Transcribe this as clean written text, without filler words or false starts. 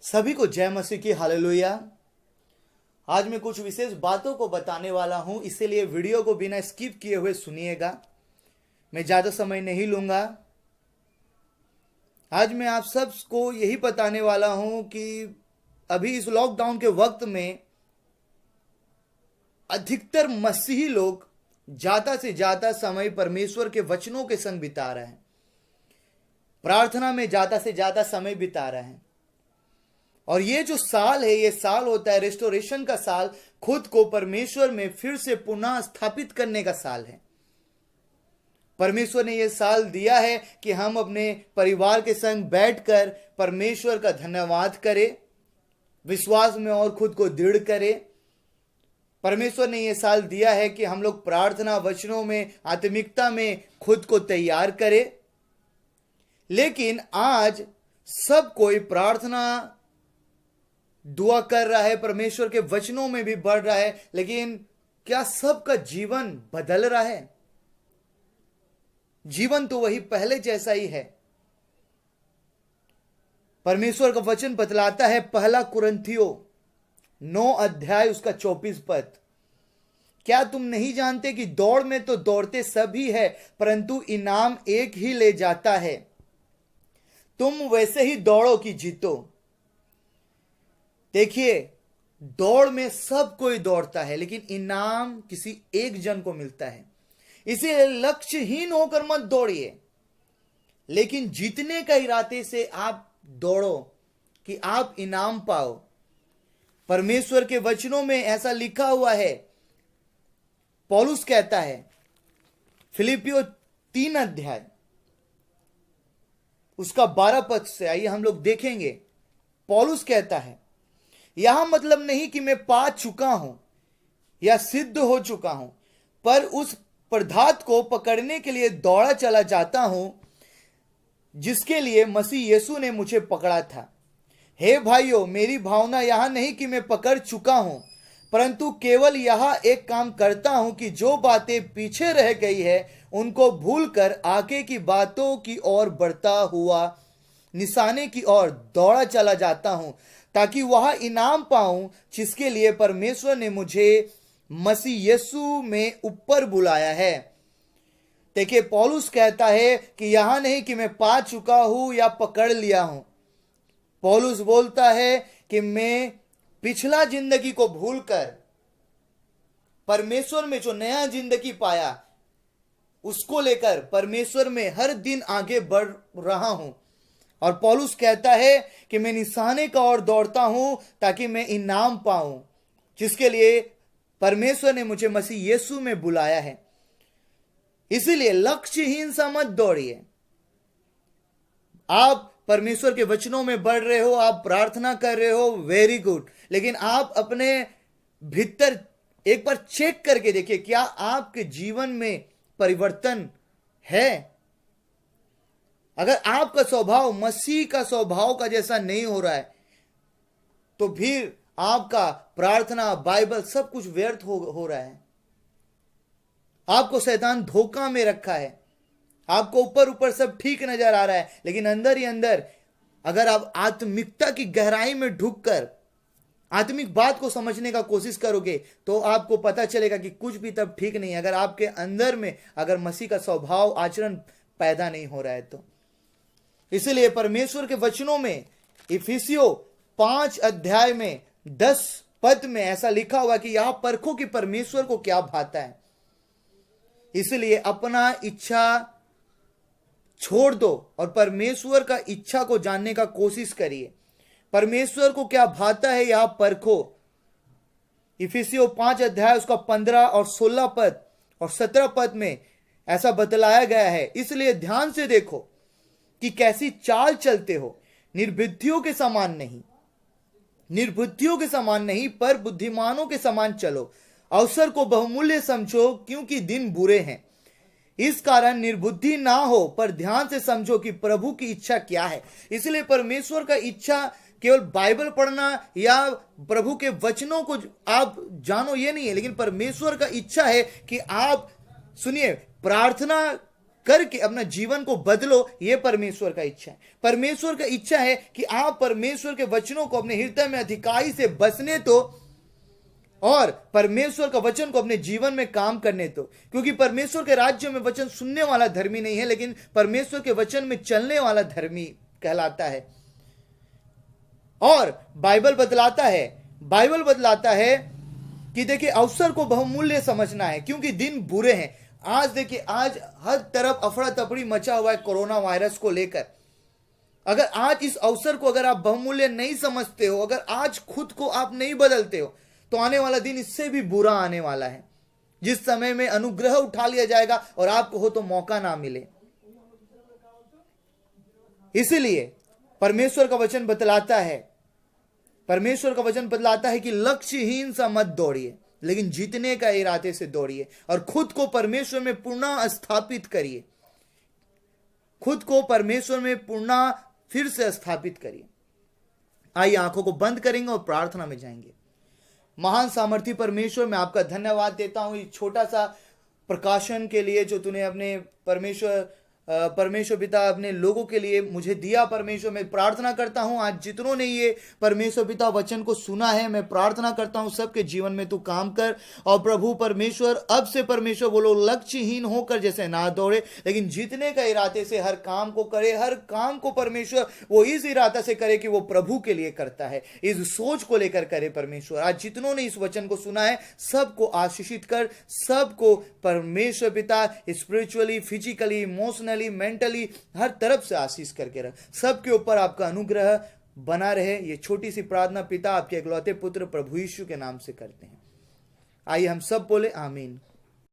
सभी को जय मसीह की हालेलुया। आज मैं कुछ विशेष बातों को बताने वाला हूं, इसीलिए वीडियो को बिना स्किप किए हुए सुनिएगा। मैं ज्यादा समय नहीं लूंगा। आज मैं आप सबको यही बताने वाला हूं कि अभी इस लॉकडाउन के वक्त में अधिकतर मसीही लोग ज्यादा से ज्यादा समय परमेश्वर के वचनों के संग बिता रहे हैं, प्रार्थना में ज्यादा से ज्यादा समय बिता रहे हैं। और ये जो साल है, ये साल होता है रेस्टोरेशन का साल, खुद को परमेश्वर में फिर से पुनः स्थापित करने का साल है। परमेश्वर ने यह साल दिया है कि हम अपने परिवार के संग बैठकर परमेश्वर का धन्यवाद करें, विश्वास में और खुद को दृढ़ करें। परमेश्वर ने यह साल दिया है कि हम लोग प्रार्थना वचनों में, आत्मिकता में खुद को तैयार करें। लेकिन आज सब कोई प्रार्थना दुआ कर रहा है, परमेश्वर के वचनों में भी बढ़ रहा है, लेकिन क्या सबका जीवन बदल रहा है? जीवन तो वही पहले जैसा ही है। परमेश्वर का वचन बतलाता है, पहला कुरिन्थियों 9 अध्याय उसका 24 पद, क्या तुम नहीं जानते कि दौड़ में तो दौड़ते सभी है, परंतु इनाम एक ही ले जाता है। तुम वैसे ही दौड़ो कि जीतो। देखिए, दौड़ में सब कोई दौड़ता है, लेकिन इनाम किसी एक जन को मिलता है। इसे लक्ष्यहीन होकर मत दौड़िए, लेकिन जीतने का इरादे से आप दौड़ो कि आप इनाम पाओ। परमेश्वर के वचनों में ऐसा लिखा हुआ है। पौलुस कहता है फिलिपियों 3 अध्याय उसका 12 पद से, आइए हम लोग देखेंगे। पौलुस कहता है, यहां मतलब नहीं कि मैं पा चुका हूं या सिद्ध हो चुका हूं, पर उस पदार्थ को पकड़ने के लिए दौड़ा चला जाता हूं जिसके लिए मसीह यीशु ने मुझे पकड़ा था। हे भाइयों, मेरी भावना यहां नहीं कि मैं पकड़ चुका हूं, परंतु केवल यह एक काम करता हूं कि जो बातें पीछे रह गई है उनको भूलकर आगे की बातों की ओर बढ़ता हुआ निशाने की ओर दौड़ा चला जाता हूं, ताकि वह इनाम पाऊं जिसके लिए परमेश्वर ने मुझे मसीह यीशु में ऊपर बुलाया है। देखिए, पौलुस कहता है कि यहां नहीं कि मैं पा चुका हूं या पकड़ लिया हूं। पौलुस बोलता है कि मैं पिछला जिंदगी को भूलकर परमेश्वर में जो नया जिंदगी पाया उसको लेकर परमेश्वर में हर दिन आगे बढ़ रहा हूं। और पौलुस कहता है कि मैं निशाने का ओर दौड़ता हूं ताकि मैं इनाम पाऊं जिसके लिए परमेश्वर ने मुझे मसीह यीशु में बुलाया है। इसीलिए लक्ष्यहीन सा मत दौड़िए। आप परमेश्वर के वचनों में बढ़ रहे हो, आप प्रार्थना कर रहे हो, वेरी गुड, लेकिन आप अपने भीतर एक बार चेक करके देखिए, क्या आपके जीवन में परिवर्तन है? अगर आपका स्वभाव मसीह का स्वभाव का जैसा नहीं हो रहा है, तो फिर आपका प्रार्थना, बाइबल सब कुछ व्यर्थ हो रहा है। आपको शैतान धोखा में रखा है। आपको ऊपर ऊपर सब ठीक नजर आ रहा है, लेकिन अंदर ही अंदर अगर आप आत्मिकता की गहराई में ढुककर आत्मिक बात को समझने का कोशिश करोगे तो आपको पता चलेगा कि कुछ भी तब ठीक नहीं है, अगर आपके अंदर में अगर मसीह का स्वभाव आचरण पैदा नहीं हो रहा है तो। इसलिए परमेश्वर के वचनों में इफिसियों 5 अध्याय में 10 पद में ऐसा लिखा हुआ कि यह परखो कि परमेश्वर को क्या भाता है। इसलिए अपना इच्छा छोड़ दो और परमेश्वर का इच्छा को जानने का कोशिश करिए। परमेश्वर को क्या भाता है यह परखो। इफिसियों 5 अध्याय उसका 15 और 16 पद और 17 पद में ऐसा बतलाया गया है। इसलिए ध्यान से देखो कि कैसी चाल चलते हो, निर्बुद्धियों के समान नहीं पर बुद्धिमानों के समान चलो। अवसर को बहुमूल्य समझो, क्योंकि दिन बुरे हैं। इस कारण निर्बुद्धि ना हो, पर ध्यान से समझो कि प्रभु की इच्छा क्या है। इसलिए परमेश्वर का इच्छा केवल बाइबल पढ़ना या प्रभु के वचनों को आप जानो ये नहीं है, लेकिन परमेश्वर का इच्छा है कि आप सुनिए, प्रार्थना करके अपना जीवन को बदलो, यह परमेश्वर का इच्छा है। परमेश्वर का इच्छा है कि आप परमेश्वर के वचनों को अपने हृदय में अधिकाई से बसने तो, और परमेश्वर का वचन को अपने जीवन में काम करने दो। क्योंकि परमेश्वर के राज्य में वचन सुनने वाला धर्मी नहीं है, लेकिन परमेश्वर के वचन में चलने वाला धर्मी कहलाता है। और बाइबल बतलाता है कि देखिए अवसर को बहुमूल्य समझना है, क्योंकि दिन बुरे हैं। आज देखिए, आज हर तरफ अफड़ा तफड़ी मचा हुआ है कोरोना वायरस को लेकर। अगर आज इस अवसर को अगर आप बहुमूल्य नहीं समझते हो, अगर आज खुद को आप नहीं बदलते हो, तो आने वाला दिन इससे भी बुरा आने वाला है, जिस समय में अनुग्रह उठा लिया जाएगा और आपको हो तो मौका ना मिले। इसीलिए परमेश्वर का वचन बतलाता है कि लक्ष्यहीन सा मत दौड़िए, लेकिन जीतने का इरादे से दौड़िए और खुद को परमेश्वर में पुनः स्थापित करिए। फिर से स्थापित करिए। आइए आंखों को बंद करेंगे और प्रार्थना में जाएंगे। महान सामर्थी परमेश्वर, मैं आपका धन्यवाद देता हूं इस छोटा सा प्रकाशन के लिए जो तूने अपने परमेश्वर पिता अपने लोगों के लिए मुझे दिया। परमेश्वर, मैं प्रार्थना करता हूं आज जितनों ने ये परमेश्वर पिता वचन को सुना है, मैं प्रार्थना करता हूं सबके जीवन में तू काम कर। और प्रभु परमेश्वर, अब से परमेश्वर वो लोग लक्ष्यहीन होकर जैसे ना दौड़े, लेकिन जीतने का इरादे से हर काम को करे। हर काम को परमेश्वर वो इस इरादा से करे कि वो प्रभु के लिए करता है, इस सोच को लेकर करे। परमेश्वर, आज जितनों ने इस वचन को सुना है सबको आशीषित कर, सबको परमेश्वर पिता स्पिरिचुअली, फिजिकली, इमोशनली, मेंटली हर तरफ से आशीष करके रख। सबके ऊपर आपका अनुग्रह बना रहे। ये छोटी सी प्रार्थना पिता आपके इकलौते पुत्र प्रभु यीशु के नाम से करते हैं। आइए हम सब बोले आमीन।